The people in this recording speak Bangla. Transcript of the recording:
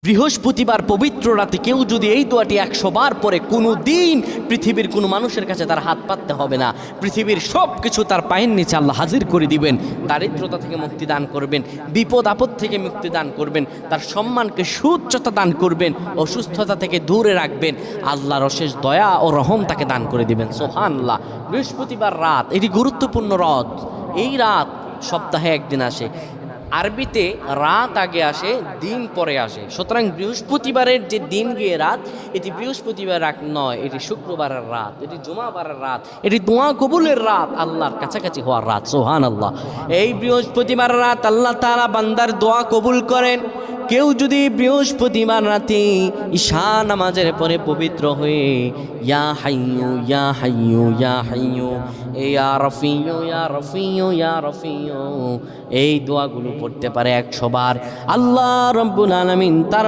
বৃহস্পতিবার পবিত্র রাতে কেউ যদি এই দোয়াটি 100 বার পরে কোনো দিন পৃথিবীর কোনো মানুষের কাছে তার হাত পাততে হবে না। পৃথিবীর সব কিছু তার পায়ের নিচে আল্লাহ হাজির করে দিবেন। দারিদ্রতা থেকে মুক্তি দান করবেন, বিপদ আপদ থেকে মুক্তি দান করবেন, তার সম্মানকে সুউচ্চতা দান করবেন, অসুস্থতা থেকে দূরে রাখবেন। আল্লাহর অশেষ দয়া ও রহম তাকে দান করে দিবেন। সুবহানাল্লাহ। বৃহস্পতিবার রাত এটি গুরুত্বপূর্ণ রাত। এই রাত সপ্তাহে একদিন আসে। আরবিতে রাত আগে আসে, দিন পরে আসে। সুতরাং বৃহস্পতিবারের যে দিন গিয়ে রাত, এটি বৃহস্পতিবার রাত নয়, এটি শুক্রবারের রাত, এটি জুমাবারের রাত, এটি দোয়া কবুলের রাত, আল্লাহর কাছাকাছি হওয়ার রাত। সুবহানাল্লাহ। এই বৃহস্পতিবার রাত আল্লাহ তাআলা বান্দার দোয়া কবুল করেন। কেউ যদি বৃহস্পতিবার রাতে ঈশা নামাজের পরে পবিত্র হয়ে ইয়া হাইয়ু ইয়া হাইয়ু ইয়া হাইয়ু ইয়া রফিয়ু ইয়া রফিয়ু ইয়া রফিয়ু এই দোয়াগুলো পড়তে পারে 100 বার, আল্লাহ রাব্বুল আলামিন তার